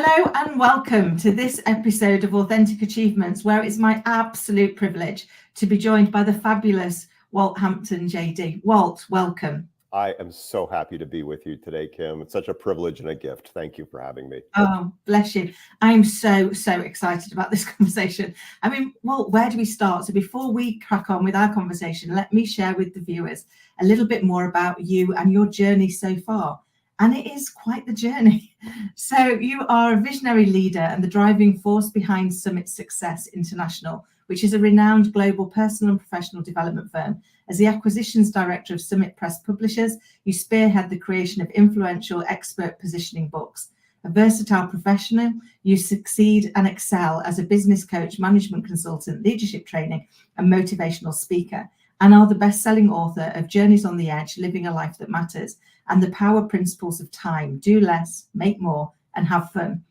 Hello and welcome to this episode of Authentic Achievements, where it's my absolute privilege to be joined by the fabulous Walt Hampton, JD. Walt, welcome. I am so happy to be with you today, Kim. It's such a privilege and a gift. Thank you for having me. Oh, bless you. I'm so excited about this conversation. I mean, Walt, where do we start? So before we crack on with our conversation, let me share with the viewers a little bit more about you and your journey so far. And it is quite the journey. So you are a visionary leader and the driving force behind Summit Success International, which is a renowned global personal and professional development firm. As the acquisitions director of Summit Press Publishers, you spearhead the creation of influential expert positioning books. A versatile professional, you succeed and excel as a business coach, management consultant, leadership training, and motivational speaker, and are the best-selling author of Journeys on the Edge, Living a Life That Matters, and the Power Principles of Time, Do Less, Make More, and Have Fun.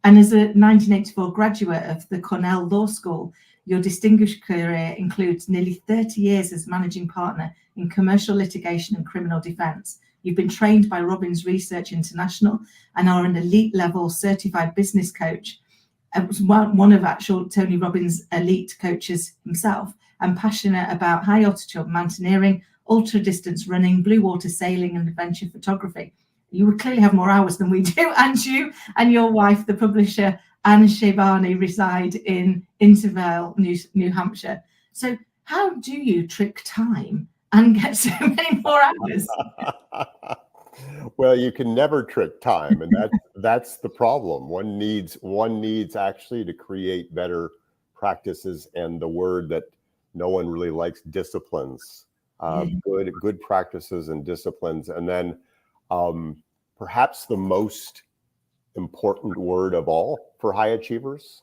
And as a 1984 graduate of the Cornell Law School, your distinguished career includes nearly 30 years as managing partner in commercial litigation and criminal defense. You've been trained by Robbins Research International and are an elite level certified business coach. One of actual Tony Robbins' elite coaches himself, and passionate about high altitude mountaineering, ultra distance running, blue water sailing, and adventure photography. You would clearly have more hours than we do, and you and your wife, the publisher Anne Shebani, reside in Intervale, New Hampshire. So how do you trick time and get so many more hours? Well, you can never trick time, and that's the problem. One needs actually to create better practices, and the word that no one really likes, disciplines. Good practices and disciplines, and then perhaps the most important word of all for high achievers,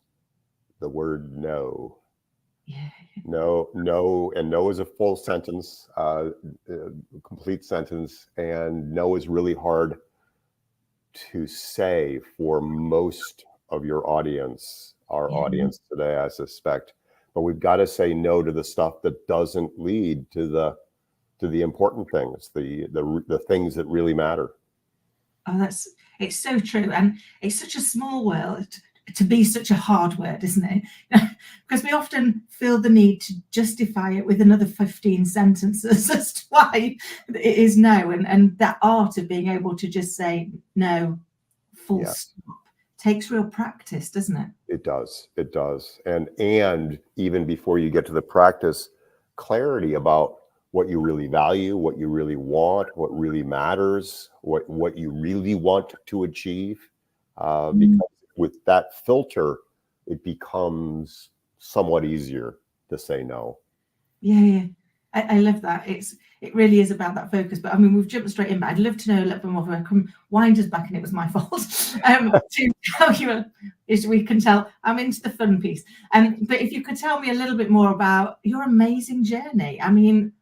the word no. Yeah. No, and no is a full sentence, complete sentence, and no is really hard to say for most of your audience, our audience today, I suspect. But we've got to say no to the stuff that doesn't lead to the important things, the things that really matter. Oh, it's so true. And it's such a small world to be such a hard word, isn't it? Because we often feel the need to justify it with another 15 sentences as to why it is no. And that art of being able to just say no, full stop, takes real practice, doesn't it? It does. And even before you get to the practice, clarity about what you really value, what you really want, what really matters, what you really want to achieve. Because with that filter, it becomes somewhat easier to say no. Yeah. I love that. It really is about that focus. But I mean, we've jumped straight in, but I'd love to know a little bit more. I can wind us back, and it was my fault. To tell you, as we can tell, I'm into the fun piece. But if you could tell me a little bit more about your amazing journey. I mean,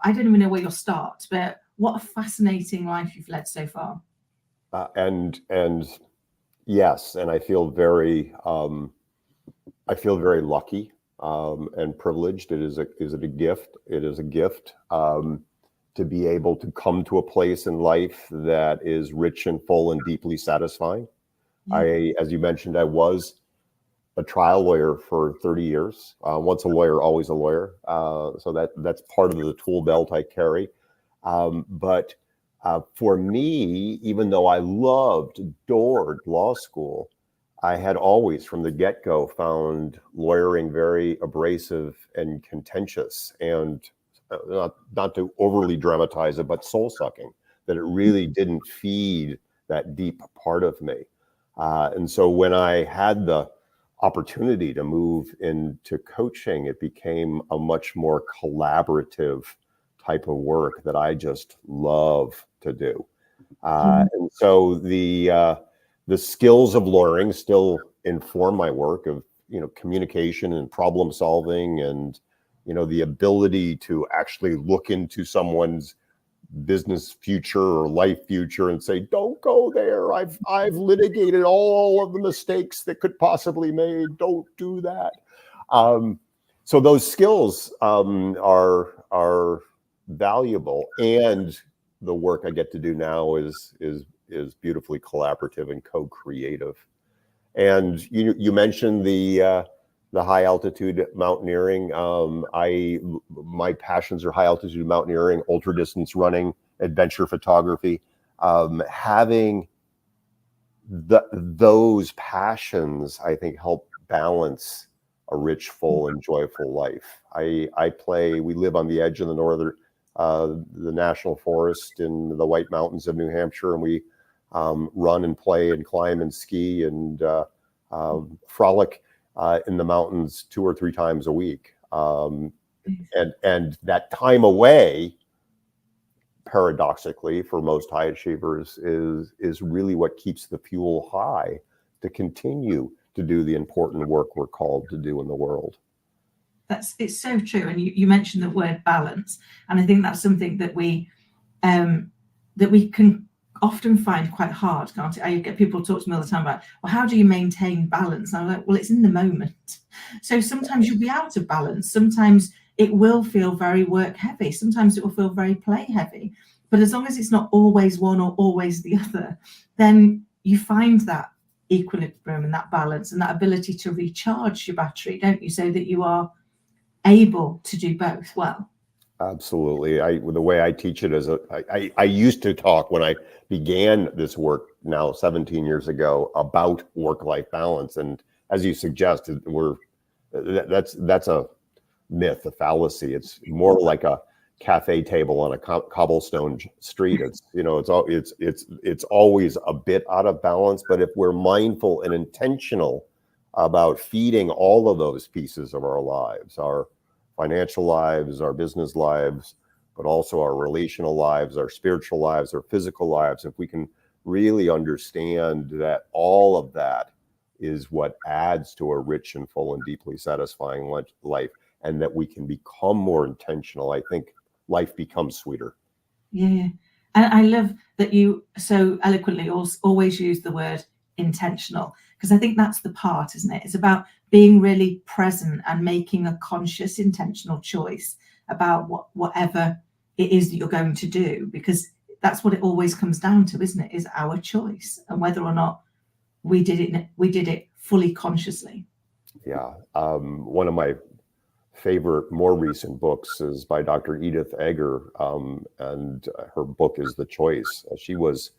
I don't even know where you'll start, but what a fascinating life you've led so far. And yes, and I feel very lucky and privileged. It is a gift. It is a gift to be able to come to a place in life that is rich and full and deeply satisfying. As you mentioned, I was a trial lawyer for 30 years. Once a lawyer, always a lawyer. So that's part of the tool belt I carry. But for me, even though I adored law school, I had always, from the get-go, found lawyering very abrasive and contentious, and not to overly dramatize it, but soul-sucking, that it really didn't feed that deep part of me. And so when I had the opportunity to move into coaching, it became a much more collaborative type of work that I just love to do. And so the skills of lawyering still inform my work of, communication and problem solving, and, the ability to actually look into someone's business future or life future and say, don't go there. I've litigated all of the mistakes that could possibly be made. Don't do that. So those skills are valuable, and the work I get to do now is beautifully collaborative and co-creative. And you mentioned the high altitude mountaineering. My passions are high altitude mountaineering, ultra distance running, adventure photography. Having those passions, I think, help balance a rich, full, and joyful life. We live on the edge of the national forest in the White Mountains of New Hampshire, and we run and play and climb and ski and frolic in the mountains 2 or 3 times a week. And that time away, paradoxically, for most high achievers, is really what keeps the fuel high to continue to do the important work we're called to do in the world. It's so true. And you mentioned the word balance, and I think that's something that we can often find quite hard, can't it? I get people talk to me all the time about, well, how do you maintain balance? And I'm like, well, it's in the moment. So sometimes you'll be out of balance. Sometimes it will feel very work heavy. Sometimes it will feel very play heavy. But as long as it's not always one or always the other, then you find that equilibrium and that balance and that ability to recharge your battery, don't you? So that you are able to do both well. Absolutely. The way I teach it is, I used to talk when I began this work now 17 years ago about work-life balance. And as you suggested, that's a myth, a fallacy. It's more like a cafe table on a cobblestone street. It's always a bit out of balance. But if we're mindful and intentional about feeding all of those pieces of our lives, our financial lives, our business lives, but also our relational lives, our spiritual lives, our physical lives, if we can really understand that all of that is what adds to a rich and full and deeply satisfying life, and that we can become more intentional, I think life becomes sweeter. Yeah. And I love that you so eloquently always use the word intentional, because I think that's the part, isn't it? It's about being really present and making a conscious, intentional choice about whatever it is that you're going to do, because that's what it always comes down to, isn't it? Is our choice, and whether or not we did it fully consciously. Yeah. One of my favorite, more recent books is by Dr. Edith Eger, and her book is The Choice. She was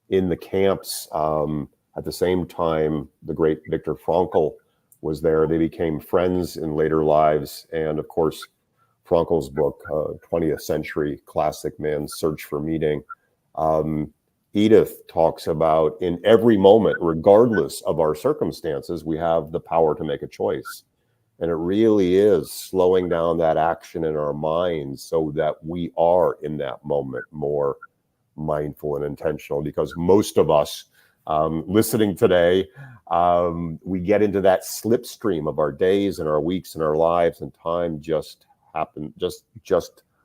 in the camps at the same time the great Viktor Frankl was there. They became friends in later lives. And of course, Frankl's book, 20th century classic, Man's Search for Meaning. Edith talks about, in every moment, regardless of our circumstances, we have the power to make a choice. And it really is slowing down that action in our minds so that we are in that moment more mindful and intentional. Because most of us listening today, we get into that slipstream of our days and our weeks and our lives, and time just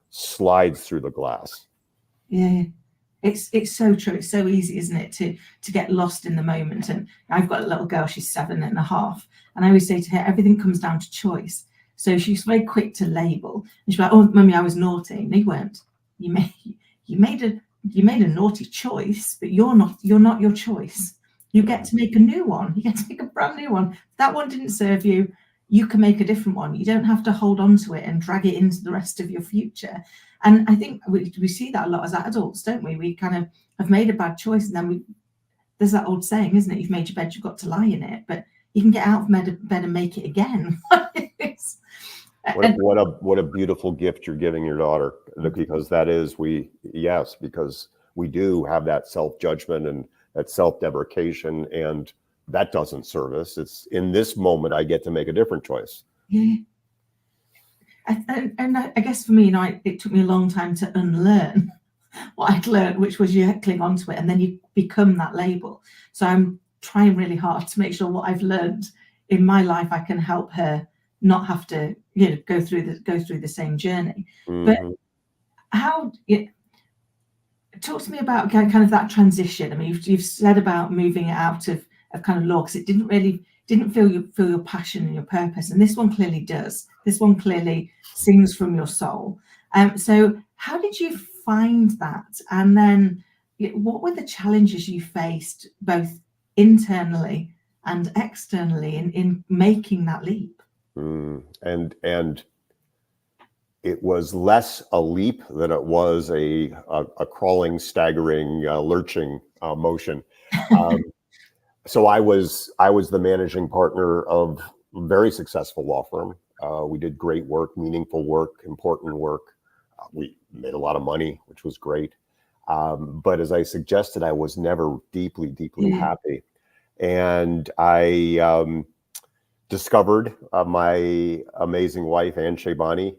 slides through the glass. Yeah. It's so true. It's so easy, isn't it, to get lost in the moment. And I've got a little girl, she's 7.5. And I always say to her, everything comes down to choice. So she's very quick to label. And she's like, oh, Mummy, I was naughty. No, you weren't. You made a naughty choice, but you're not your choice. You get to make a new one. You get to make a brand new one. If that one didn't serve you, you can make a different one. You don't have to hold on to it and drag it into the rest of your future. And I think we see that a lot as adults, don't we? We kind of have made a bad choice, and then there's that old saying, isn't it? You've made your bed, you've got to lie in it. But you can get out of bed and make it again. What a beautiful gift you're giving your daughter, because because we do have that self-judgment and that self-deprecation, and that doesn't serve us. It's in this moment I get to make a different choice. Yeah. And I guess for me, it took me a long time to unlearn what I'd learned, which was you cling onto it and then you become that label. So I'm trying really hard to make sure what I've learned in my life, I can help her not have to, go through the same journey. Mm-hmm. But talk to me about kind of that transition. I mean, you've said about moving it out of kind of law, because it didn't feel your passion and your purpose, and this one clearly does. This one clearly sings from your soul. So how did you find that? And then what were the challenges you faced, both internally and externally in making that leap. And it was less a leap than it was a crawling, staggering, lurching motion. So I was the managing partner of a very successful law firm. We did great work, meaningful work, important work. We made a lot of money, which was great. But as I suggested, I was never deeply, deeply happy. And I discovered my amazing wife, Ann Shabani.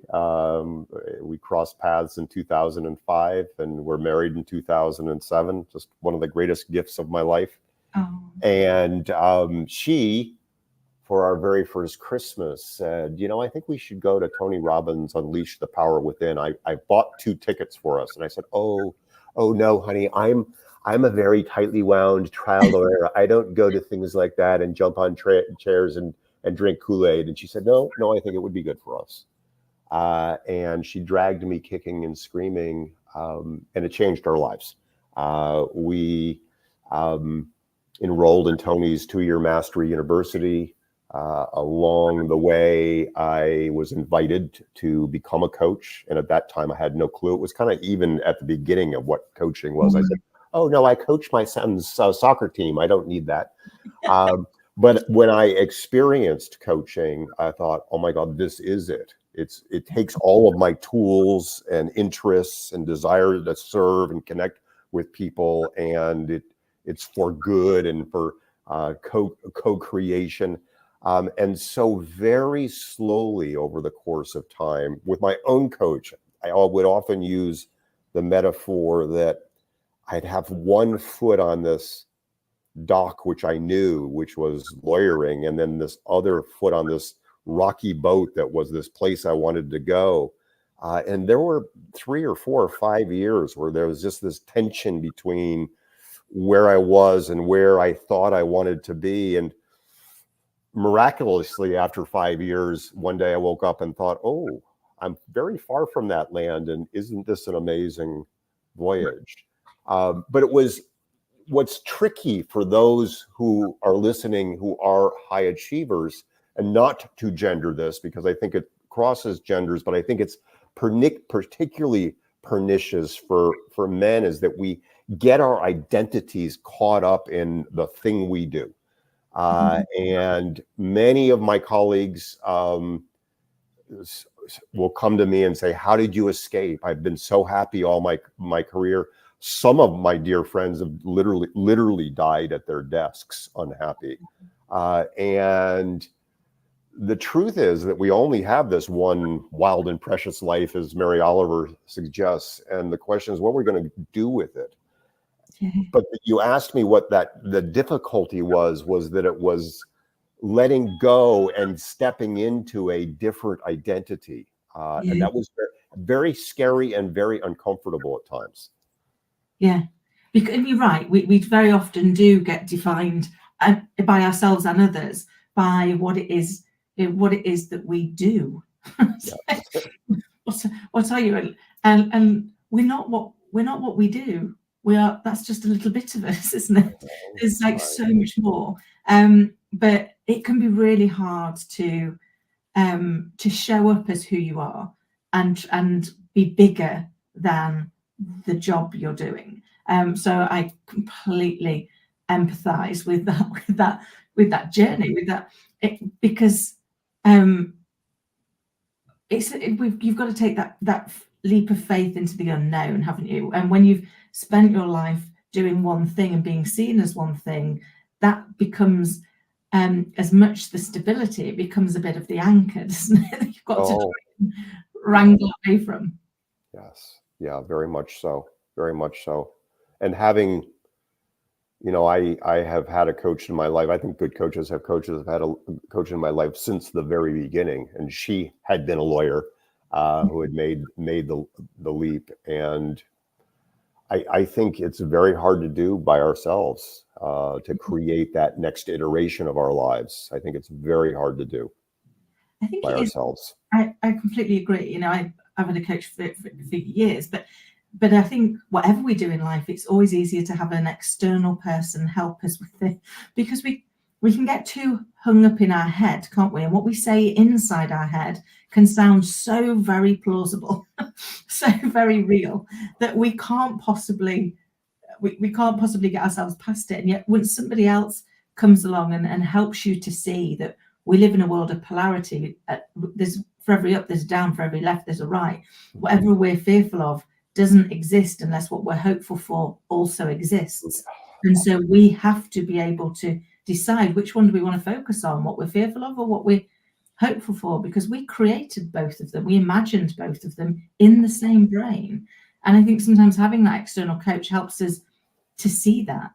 We crossed paths in 2005 and we're married in 2007. Just one of the greatest gifts of my life. Oh. And she, for our very first Christmas, said, I think we should go to Tony Robbins' Unleash the Power Within. I bought 2 tickets for us. And I said, oh no, honey, I'm a very tightly wound trial lawyer. I don't go to things like that and jump on chairs and drink Kool-Aid. And she said, no, I think it would be good for us. And she dragged me kicking and screaming, and it changed our lives. We enrolled in Tony's 2-year mastery university. Along the way, I was invited to become a coach. And at that time, I had no clue. It was kind of even at the beginning of what coaching was. I said, oh, no, I coach my son's soccer team. I don't need that. But when I experienced coaching, I thought, oh, my God, this is it. It takes all of my tools and interests and desire to serve and connect with people. And it's for good and for co-creation. And so very slowly over the course of time with my own coach, I would often use the metaphor that I'd have one foot on this dock, which I knew, which was lawyering, and then this other foot on this rocky boat that was this place I wanted to go. And there were 3 or 4 or 5 years where there was just this tension between where I was and where I thought I wanted to be. And miraculously, after 5 years, one day I woke up and thought, oh, I'm very far from that land. And isn't this an amazing voyage? But it was what's tricky for those who are listening, who are high achievers, and not to gender this because I think it crosses genders, but I think it's particularly pernicious for men, is that we get our identities caught up in the thing we do. And many of my colleagues will come to me and say, how did you escape? I've been so happy all my career. Some of my dear friends have literally died at their desks unhappy. And the truth is that we only have this one wild and precious life, as Mary Oliver suggests. And the question is what we're going to do with it. But you asked me what the difficulty was that it was letting go and stepping into a different identity. And that was very scary and very uncomfortable at times. Yeah, because you're right. We very often do get defined by ourselves and others by what it is that we do. What are you? And we're not what we do. We are. That's just a little bit of us, isn't it? There's like so much more. But it can be really hard to show up as who you are and be bigger than the job you're doing. So I completely empathize with that journey, because you've got to take that leap of faith into the unknown, haven't you? And when you've spent your life doing one thing and being seen as one thing, that becomes as much the stability. It becomes a bit of the anchor, doesn't it? That you've got to wrangle away from. Yes. Yeah, very much so. Very much so. And having, I have had a coach in my life. I think good coaches have coaches. I've had a coach in my life since the very beginning. And she had been a lawyer who had made the leap. And I think it's very hard to do by ourselves, to create that next iteration of our lives. I think it's very hard to do by ourselves. I completely agree. I've had a coach for years, but I think whatever we do in life, it's always easier to have an external person help us with it, because we we can get too hung up in our head, can't we? And what we say inside our head can sound so very plausible, so very real, that we can't possibly get ourselves past it. And yet when somebody else comes along and helps you to see that we live in a world of polarity, there's for every up, there's a down, for every left, there's a right. Whatever we're fearful of doesn't exist unless what we're hopeful for also exists. And so we have to be able to decide which one do we want to focus on, what we're fearful of or what we're hopeful for, because we created both of them. We imagined both of them in the same brain. And I think sometimes having that external coach helps us to see that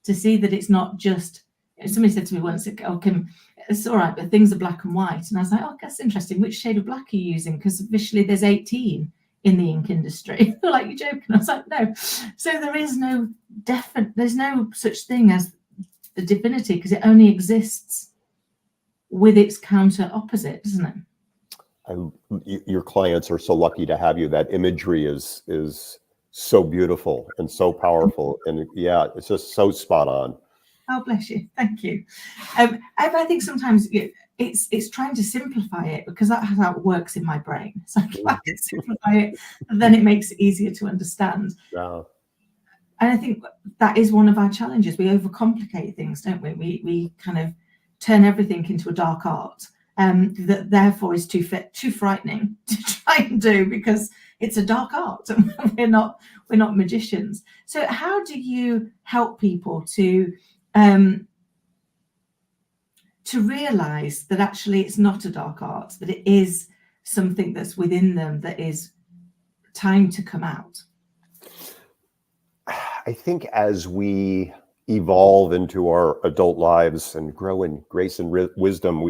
it's not just, somebody said to me once, oh, Kim, it's all right, but things are black and white. And I was like, oh, that's interesting. Which shade of black are you using? Because officially there's 18 in the ink industry. They're like, you're joking. I was like, no. So there is no there's no such thing as the divinity, because it only exists with its counter opposite, doesn't it? Your clients are so lucky to have you. That imagery is so beautiful and so powerful, and yeah, it's just so spot on. Oh, bless you. Thank you. I think sometimes it's trying to simplify it, because that's how it works in my brain. So if I can simplify it, then it makes it easier to understand. Yeah. And I think that is one of our challenges. We overcomplicate things, don't we? We kind of turn everything into a dark art, that therefore is too frightening to try and do, because it's a dark art and we're not magicians. So how do you help people to realize that actually it's not a dark art, that it is something that's within them that is time to come out? I think as we evolve into our adult lives and grow in grace and wisdom,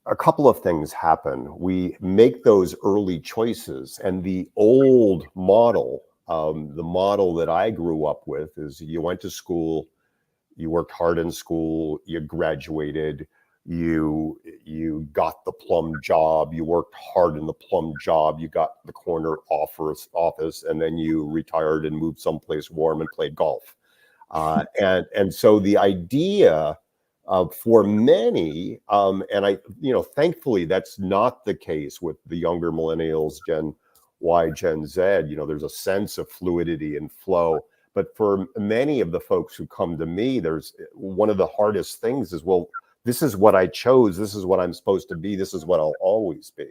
a couple of things happen. We make those early choices, and the old model, the model that I grew up with, is you went to school, you worked hard in school, you graduated, you got the plum job, you worked hard in the plum job, you got the corner office, and then you retired and moved someplace warm and played golf. And so the idea for many, and I, thankfully that's not the case with the younger millennials, Gen Y, Gen Z. There's a sense of fluidity and flow. But for many of the folks who come to me, there's one of the hardest things is, well, this is what I chose. This is what I'm supposed to be. This is what I'll always be.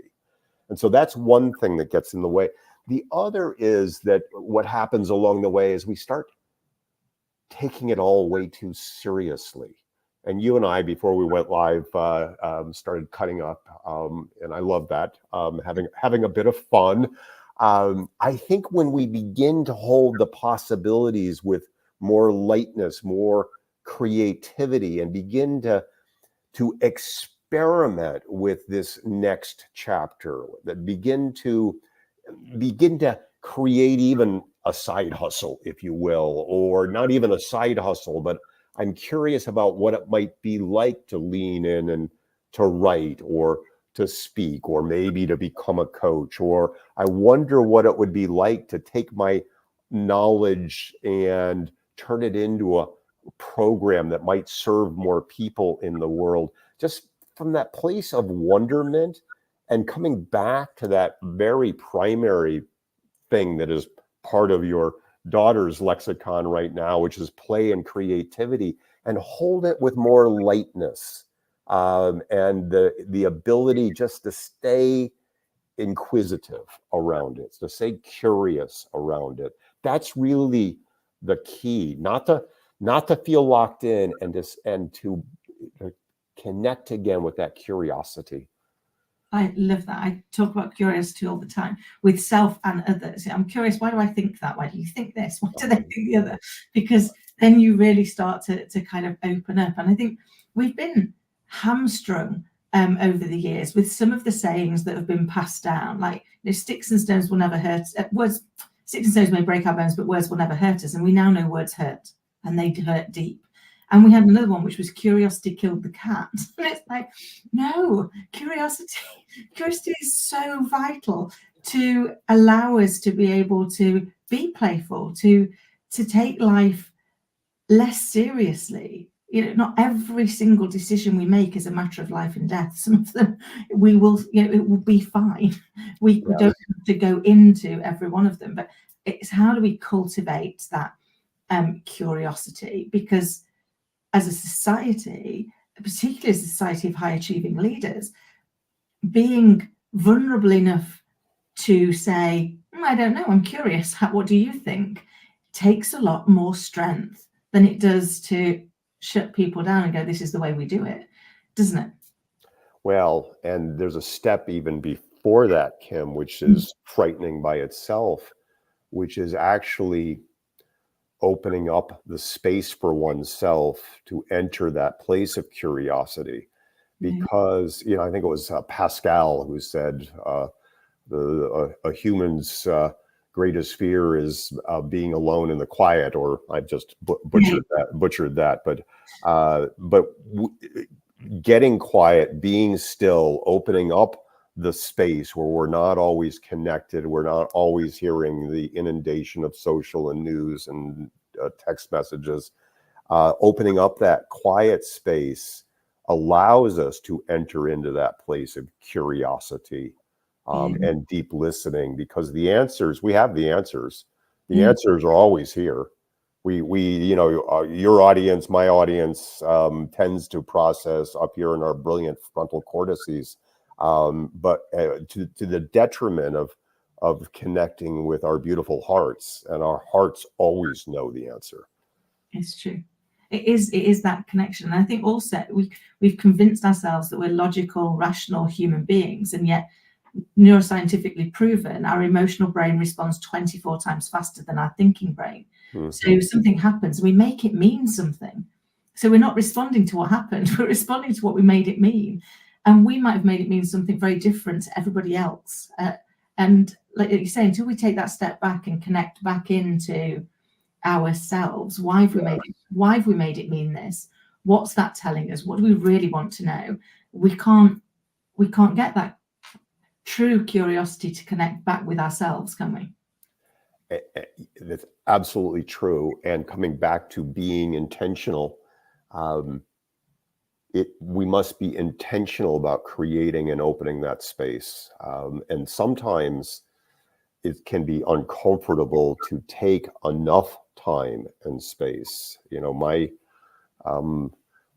And so that's one thing that gets in the way. The other is that what happens along the way is we start taking it all way too seriously. And you and I, before we went live, started cutting up, and I love that, having a bit of fun. I think when we begin to hold the possibilities with more lightness, more creativity, and begin to experiment with this next chapter, that begin to create even a side hustle, if you will, or not even a side hustle, but I'm curious about what it might be like to lean in and to write or to speak, or maybe to become a coach, or I wonder what it would be like to take my knowledge and turn it into a program that might serve more people in the world. Just from that place of wonderment and coming back to that very primary thing that is part of your daughter's lexicon right now, which is play and creativity, and hold it with more lightness, and the ability just to stay inquisitive around it, to stay curious around it. That's really the key, not to feel locked in, and to connect again with that curiosity. I love that. I talk about curiosity all the time with self and others. I'm curious, why do I think that? Why do you think this? Why do they think the other? Because then you really start to kind of open up. And I think we've been hamstrung over the years with some of the sayings that have been passed down, like, sticks and stones will never hurt. Words, sticks and stones may break our bones, but words will never hurt us. And we now know words hurt, and they hurt deep. And we had another one, which was curiosity killed the cat. And it's like, no, curiosity is so vital to allow us to be able to be playful, to take life less seriously. not every single decision we make is a matter of life and death. Some of them we will, it will be fine. We Yes. don't have to go into every one of them, but it's how do we cultivate that curiosity? Because as a society, particularly as a society of high achieving leaders, being vulnerable enough to say, I don't know, I'm curious, what do you think, takes a lot more strength than it does to shut people down and go, this is the way we do it, doesn't it? Well, and there's a step even before that, Kim, which is frightening by itself, which is actually opening up the space for oneself to enter that place of curiosity. Because, I think it was Pascal who said a human's greatest fear is being alone in the quiet, or I've just butchered that. But getting quiet, being still, opening up the space where we're not always connected, we're not always hearing the inundation of social and news and text messages, opening up that quiet space allows us to enter into that place of curiosity and deep listening, because the answers, we have the answers. The answers are always here. Your audience, my audience, tends to process up here in our brilliant frontal cortices, but to the detriment of connecting with our beautiful hearts, and our hearts always know the answer. It's true. It is that connection. And I think also we've convinced ourselves that we're logical, rational human beings, and yet neuroscientifically proven our emotional brain responds 24 times faster than our thinking brain. So something happens, we make it mean something. So we're not responding to what happened, we're responding to what we made it mean. And we might have made it mean something very different to everybody else. And like you say, until we take that step back and connect back into ourselves, why have we made it mean this? What's that telling us? What do we really want to know? We can't get that true curiosity to connect back with ourselves, can we? That's absolutely true. And coming back to being intentional, we must be intentional about creating and opening that space. And sometimes it can be uncomfortable to take enough time and space. My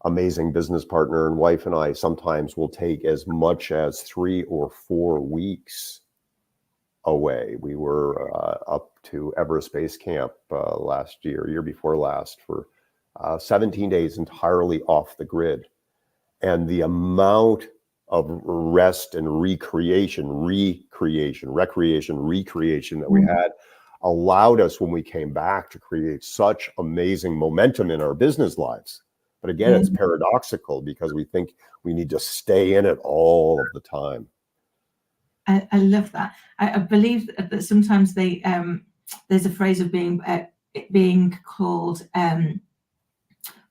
amazing business partner and wife and I sometimes will take as much as 3 or 4 weeks away. We were up to Everest Base Camp year before last, for 17 days entirely off the grid. And the amount of rest and recreation that we had allowed us, when we came back, to create such amazing momentum in our business lives. But again, it's paradoxical, because we think we need to stay in it all of the time. I love that. I believe that sometimes there's a phrase of being called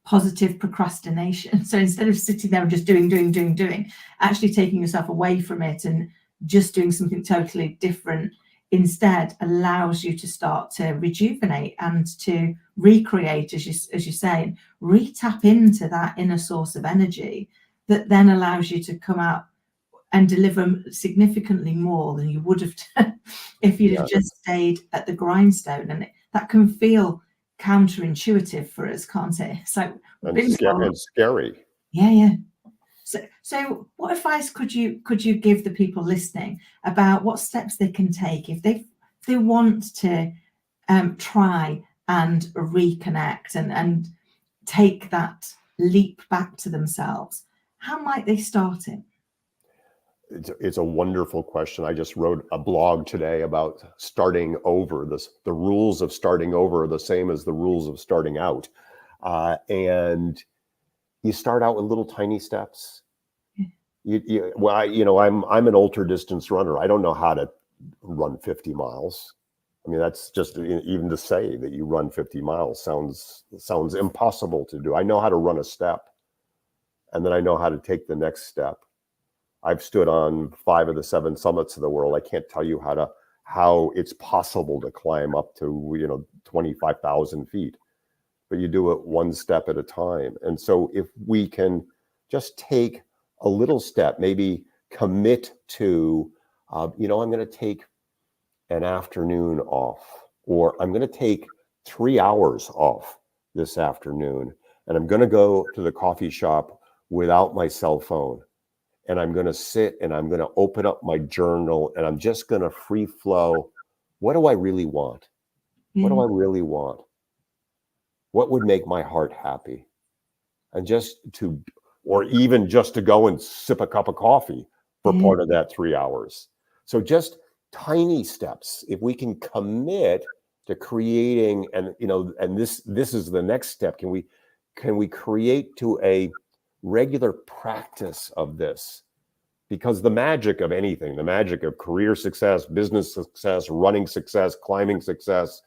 positive procrastination. So instead of sitting there and just doing, actually taking yourself away from it and just doing something totally different instead allows you to start to rejuvenate and to recreate, as you say, and re-tap into that inner source of energy that then allows you to come out and deliver significantly more than you would have done if you'd have just stayed at the grindstone. And that can feel counterintuitive for us, can't it? So and scary. Yeah. So what advice could you give the people listening about what steps they can take if they want to try and reconnect and take that leap back to themselves? How might they start it? It's a wonderful question. I just wrote a blog today about starting over. The rules of starting over are the same as the rules of starting out. And you start out with little tiny steps. I'm an ultra distance runner. I don't know how to run 50 miles. I mean, that's just, even to say that you run 50 miles sounds impossible to do. I know how to run a step, and then I know how to take the next step. I've stood on 5 of the 7 summits of the world. I can't tell you how it's possible to climb up to 25,000 feet. but you do it one step at a time. And so if we can just take a little step, maybe commit to, I'm going to take an afternoon off, or I'm going to take 3 hours off this afternoon, and I'm going to go to the coffee shop without my cell phone. And I'm going to sit and I'm going to open up my journal and I'm just going to free flow. What do I really want? What do I really want? What would make my heart happy? And or even just to go and sip a cup of coffee for part of that 3 hours. So just tiny steps. If we can commit to creating, and this is the next step. Can we create to a regular practice of this? Because the magic of anything, the magic of career success, business success, running success, climbing success,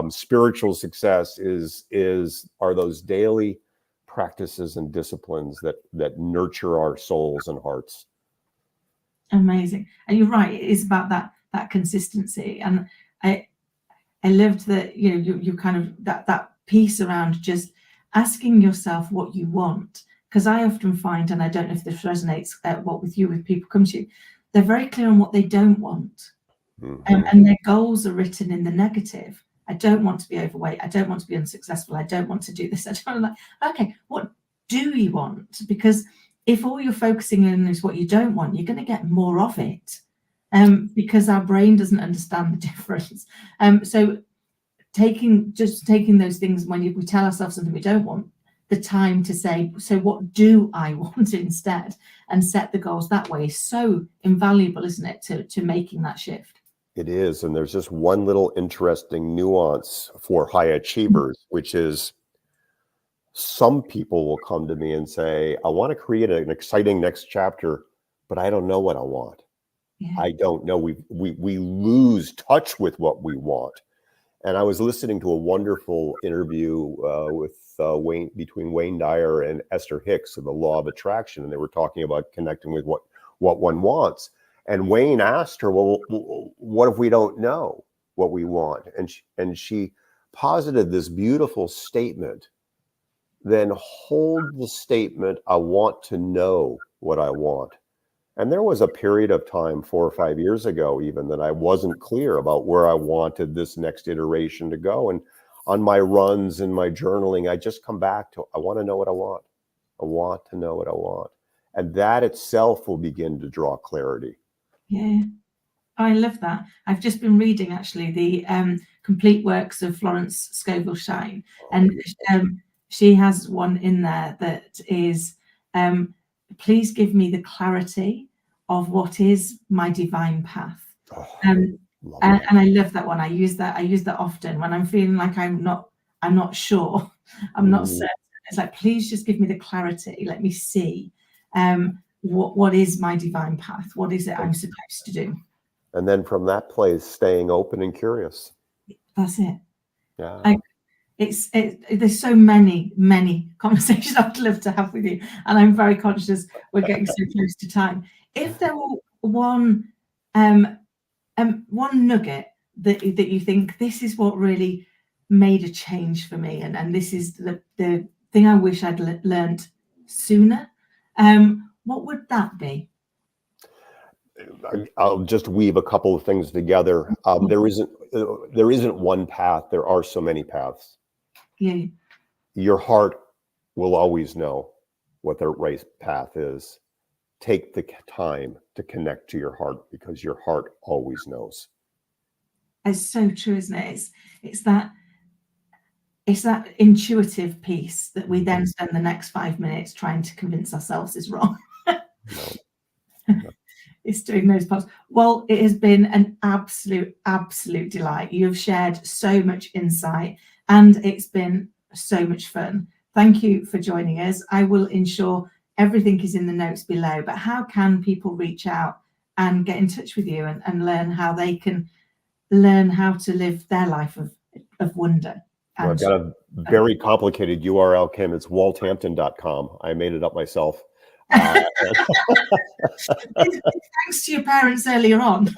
spiritual success are those daily practices and disciplines that nurture our souls and hearts. Amazing. And you're right, it is about that consistency. And I loved that, you kind of that piece around just asking yourself what you want. Because I often find, and I don't know if this resonates with you, with people come to you, they're very clear on what they don't want. And their goals are written in the negative. I don't want to be overweight. I don't want to be unsuccessful. I don't want to do this. I don't like, okay, what do you want? Because if all you're focusing on is what you don't want, you're going to get more of it, because our brain doesn't understand the difference. So taking those things, when we tell ourselves something we don't want, the time to say, so what do I want instead, and set the goals that way is so invaluable, isn't it, to making that shift? It is. And there's just one little interesting nuance for high achievers, which is some people will come to me and say, I want to create an exciting next chapter, but I don't know what I want. Yeah. I don't know. We lose touch with what we want. And I was listening to a wonderful interview between Wayne Dyer and Esther Hicks of the Law of Attraction, and they were talking about connecting with what one wants. And Wayne asked her, well, what if we don't know what we want? And she posited this beautiful statement. Then hold the statement, I want to know what I want. And there was a period of time 4 or 5 years ago even that I wasn't clear about where I wanted this next iteration to go. And on my runs and my journaling, I just come back to, I want to know what I want. I want to know what I want. And that itself will begin to draw clarity. Yeah, I love that. I've just been reading actually the complete works of Florence Scovel Shine. And she has one in there that is, please give me the clarity of what is my divine path. And I love that one. I use that often when I'm feeling like I'm not sure, I'm not certain. It's like, please just give me the clarity. Let me see what is my divine path. What is it I'm supposed to do? And then from that place, staying open and curious. That's it. Yeah. There's so many conversations I'd love to have with you, and I'm very conscious we're getting so close to time. If there were one nugget that you think, this is what really made a change for me, and this is the thing I wish I'd learned sooner, what would that be? I'll just weave a couple of things together. There isn't one path. There are so many paths. Yeah. Your heart will always know what the right path is. Take the time to connect to your heart, because your heart always knows. It's so true, isn't it? It's that intuitive piece that we then spend the next 5 minutes trying to convince ourselves is wrong. No. It's doing those parts. Well, it has been an absolute delight. You have shared so much insight, and it's been so much fun. Thank you for joining us. I will ensure everything is in the notes below, but how can people reach out and get in touch with you and learn how they can learn how to live their life of wonder? Well, I've got a very complicated URL, Kim. It's walthampton.com. I made it up myself. Thanks to your parents earlier on.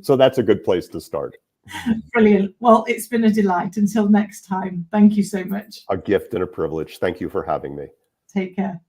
So that's a good place to start. Brilliant. Well, it's been a delight. Until next time. Thank you so much. A gift and a privilege. Thank you for having me. Take care.